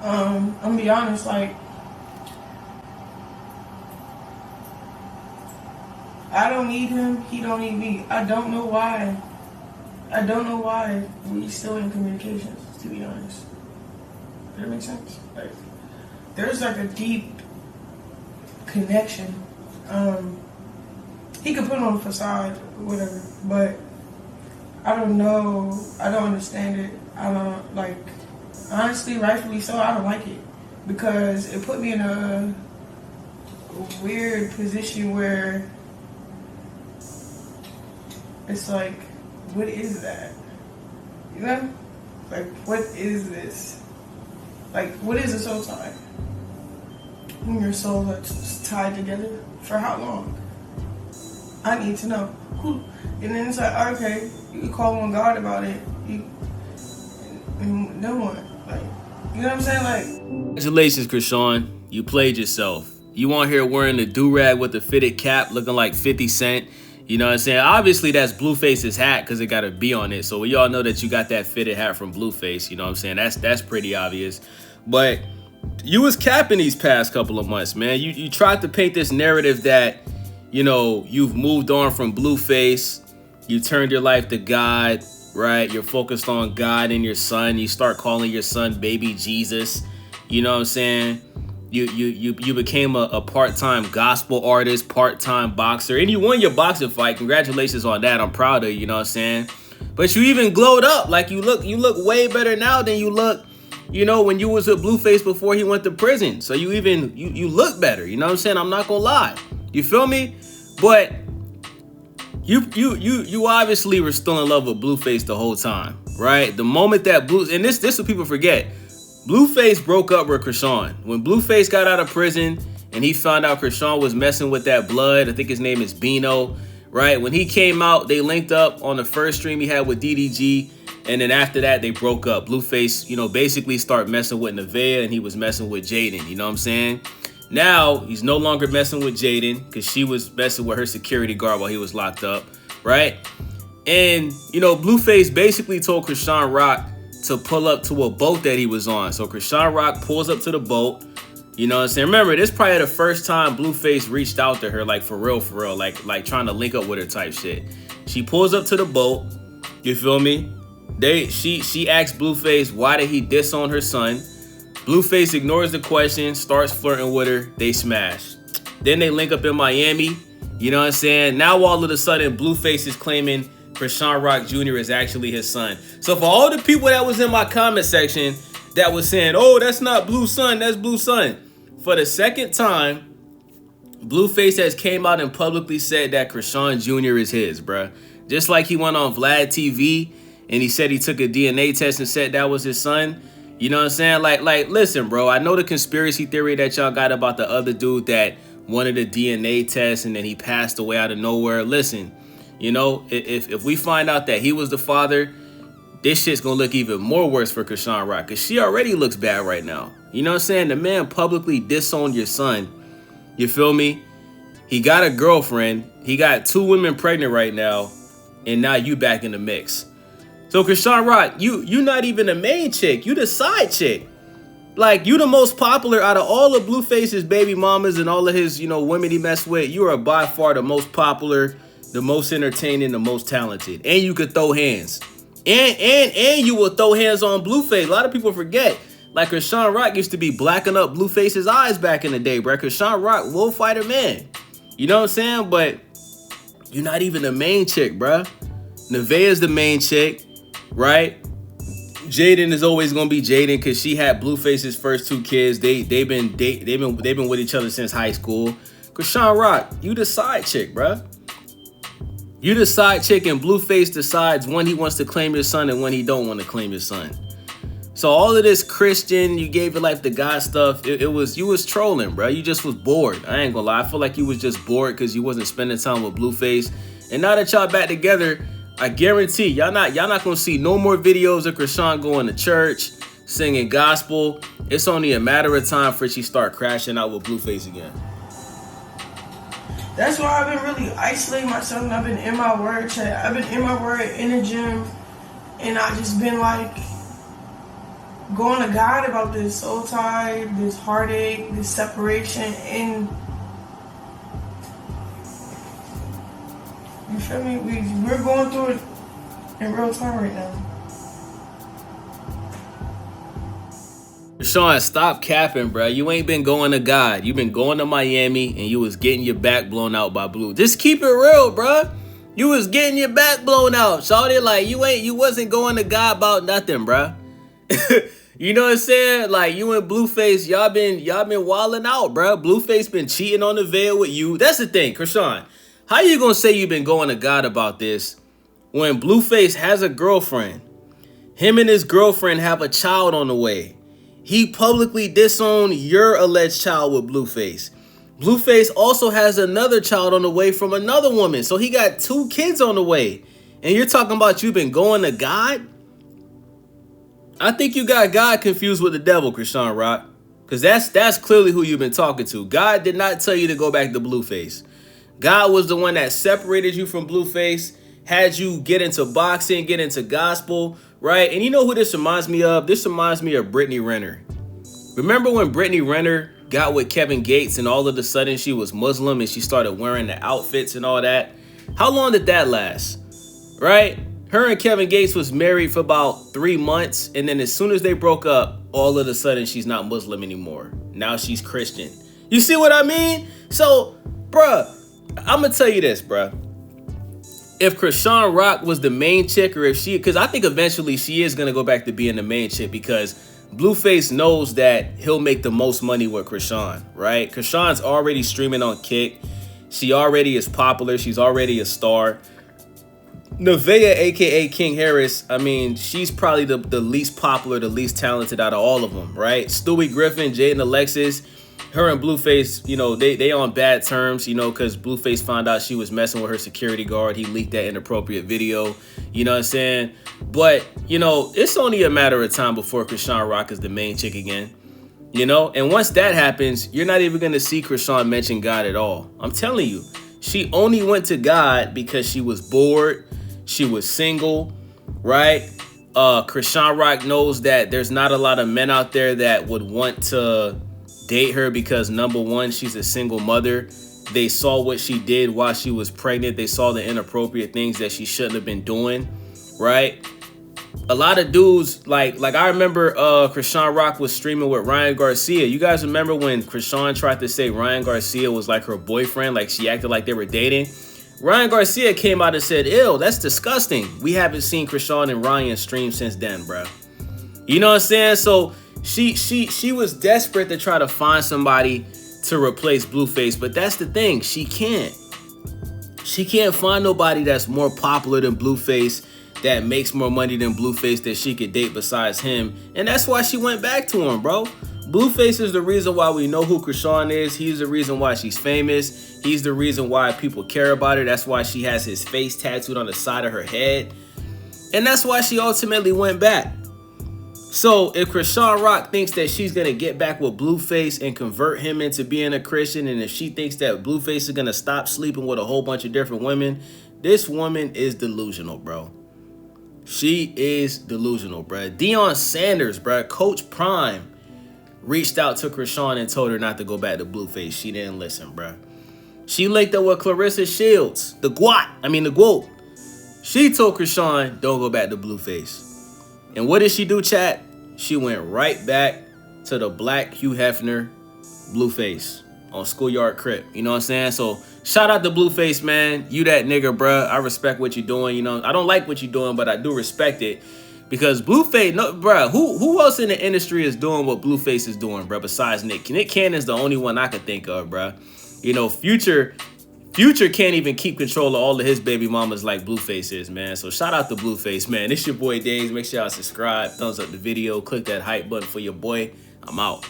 I'm gonna be honest, like, I don't need him, he don't need me. I don't know why. I don't know why we still in communications, to be honest. Does that make sense? Like, there's like a deep connection. He could put on a facade or whatever, but I don't know. I don't understand it. I don't, like, honestly, rightfully so, I don't like it. Because it put me in a weird position where it's like, what is that? You know? Like, what is this? Like, what is a soul tie? When your soul is tied together, for how long? I need to know. Who? And then it's like, okay, you can call on God about it. And no one. Like, you know what I'm saying? Like, congratulations, Chrisean. You played yourself. You on here wearing the do-rag with the fitted cap, looking like 50 Cent. You know what I'm saying? Obviously, that's Blueface's hat because it got a B on it. So we all know that you got that fitted hat from Blueface. You know what I'm saying? That's pretty obvious. But you was capping these past couple of months, man. You tried to paint this narrative that, you know, you've moved on from Blueface. You turned your life to God, right? You're focused on God and your son. You start calling your son baby Jesus. You know what I'm saying? You became a part-time gospel artist, part-time boxer, and you won your boxing fight. Congratulations on that. I'm proud of you, you know what I'm saying? But you even glowed up. Like, you look way better now than you look, you know, when you was with Blueface before he went to prison. So you look better, you know what I'm saying? I'm not gonna lie. You feel me? But you obviously were still in love with Blueface the whole time, right? The moment that and this what people forget. Blueface broke up with Chrisean. When Blueface got out of prison and he found out Chrisean was messing with that blood, I think his name is Bino, right? When he came out, they linked up on the first stream he had with DDG, and then after that, they broke up. Blueface, you know, basically started messing with Nevaeh, and he was messing with Jaden, you know what I'm saying? Now, he's no longer messing with Jaden because she was messing with her security guard while he was locked up, right? And, you know, Blueface basically told Chrisean Rock to pull up to a boat that he was on. So Chrisean Rock pulls up to the boat. You know what I'm saying? Remember, this is probably the first time Blueface reached out to her, like for real, like trying to link up with her type shit. She pulls up to the boat. You feel me? She asks Blueface, why did he diss on her son? Blueface ignores the question, starts flirting with her. They smash. Then they link up in Miami. You know what I'm saying? Now all of a sudden, Blueface is claiming Chrisean Rock Jr. is actually his son. So for all the people that was in my comment section that was saying, oh, that's not Blue's son, that's Blue's son. For the second time, Blueface has came out and publicly said that Chrisean Jr. is his, bruh. Just like he went on Vlad TV and he said he took a DNA test and said that was his son. You know what I'm saying? Like, listen, bro, I know the conspiracy theory that y'all got about the other dude that wanted a DNA test and then he passed away out of nowhere. Listen, you know, if we find out that he was the father, this shit's gonna look even more worse for Chrisean Rock, because she already looks bad right now. You know what I'm saying? The man publicly disowned your son. You feel me? He got a girlfriend. He got 2 women pregnant right now, and now you back in the mix. So Chrisean Rock, you not even the main chick. You the side chick. Like, you the most popular out of all of Blueface's baby mamas and all of his, you know, women he messed with. You are by far the most popular, the most entertaining, the most talented. And you could throw hands. And you will throw hands on Blueface. A lot of people forget. Like, Chrisean Rock used to be blacking up Blueface's eyes back in the day, bro. Chrisean Rock will fight a man. You know what I'm saying? But you're not even the main chick, bro. Nevaeh is the main chick, right? Jaden is always gonna be Jaden because she had Blueface's first 2 kids. They've been with each other since high school. Chrisean Rock, you the side chick, bro. You the side chick, and Blueface decides when he wants to claim your son and when he don't want to claim your son. So all of this Christian, you gave your life to God stuff, you was trolling, bro. You just was bored. I ain't gonna lie. I feel like you was just bored because you wasn't spending time with Blueface. And now that y'all back together, I guarantee y'all not gonna see no more videos of Chrisean going to church, singing gospel. It's only a matter of time for she start crashing out with Blueface again. that's why I've been really isolating myself, and I've been in my word chat. I've been in my word in the gym, and I just been like, going to God about this soul tie, this heartache, this separation, and you feel me? We're going through it in real time right now. Chrisean, stop capping, bro. You ain't been going to God. You been going to Miami and you was getting your back blown out by Blue. Just keep it real, bro. You was getting your back blown out. Shawty, like, you wasn't going to God about nothing, bro. You know what I'm saying? Like, you and Blueface, y'all been wilding out, bro. Blueface been cheating on the veil with you. That's the thing, Chrisean. How you gonna say you been going to God about this when Blueface has a girlfriend? Him and his girlfriend have a child on the way. He publicly disowned your alleged child with Blueface. Blueface also has another child on the way from another woman. So he got 2 kids on the way. And you're talking about you been going to God? I think you got God confused with the devil, Chrisean Rock. Because that's clearly who you've been talking to. God did not tell you to go back to Blueface. God was the one that separated you from Blueface, had you get into boxing, get into gospel, right? And you know who this reminds me of? This reminds me of Brittany Renner. Remember when Brittany Renner got with Kevin Gates and all of a sudden she was Muslim and she started wearing the outfits and all that? How long did that last, right? Her and Kevin Gates was married for about 3 months, and then as soon as they broke up, all of a sudden she's not Muslim anymore. Now she's Christian. You see what I mean? So, bruh, I'm gonna tell you this, bruh. If Chrisean Rock was the main chick, or if she, because I think eventually she is gonna go back to being the main chick, because Blueface knows that he'll make the most money with Chrisean, right? Chrisean's already streaming on Kick. She already is popular. She's already a star. Nevaeh, aka King Harris, I mean, she's probably the least popular, the least talented out of all of them, right? Stewie Griffin, Jaden Alexis, her and Blueface, you know, they on bad terms, you know, because Blueface found out she was messing with her security guard. He leaked that inappropriate video, you know what I'm saying? But, you know, it's only a matter of time before Chrisean Rock is the main chick again, you know? And once that happens, you're not even going to see Chrisean mention God at all. I'm telling you, she only went to God because she was bored. She was single, right? Chrisean Rock knows that there's not a lot of men out there that would want to date her because, number one, she's a single mother. They saw what she did while she was pregnant. They saw the inappropriate things that she shouldn't have been doing, right? A lot of dudes, like I remember Chrisean Rock was streaming with Ryan Garcia. You guys remember when Chrisean tried to say Ryan Garcia was like her boyfriend, like she acted like they were dating? Ryan Garcia came out and said, ew, that's disgusting. We haven't seen Chrisean and Ryan stream since then, bro. You know what I'm saying? So she was desperate to try to find somebody to replace Blueface, but that's the thing. She can't. She can't find nobody that's more popular than Blueface, that makes more money than Blueface, that she could date besides him. And that's why she went back to him, bro. Blueface is the reason why we know who Chrisean is. He's the reason why she's famous. He's the reason why people care about her. That's why she has his face tattooed on the side of her head. And that's why she ultimately went back. So if Chrisean Rock thinks that she's going to get back with Blueface and convert him into being a Christian, and if she thinks that Blueface is going to stop sleeping with a whole bunch of different women, this woman is delusional, bro. She is delusional, bro. Deion Sanders, bro, Coach Prime, reached out to Chrisean and told her not to go back to Blueface. She didn't listen, bro. She linked up with Clarissa Shields, the GOAT. She told Chrisean, don't go back to Blueface. And what did she do, chat? She went right back to the black Hugh Hefner Blueface on Schoolyard Crip. You know what I'm saying? So shout out to Blueface, man. You that nigga, bruh. I respect what you're doing. You know, I don't like what you're doing, but I do respect it. Because Blueface, no, bruh, who else in the industry is doing what Blueface is doing, bruh, besides Nick? Nick Cannon's the only one I can think of, bruh. You know, Future can't even keep control of all of his baby mamas like Blueface is, man. So shout out to Blueface, man. It's your boy Daze. Make sure y'all subscribe, thumbs up the video, click that hype button for your boy. I'm out.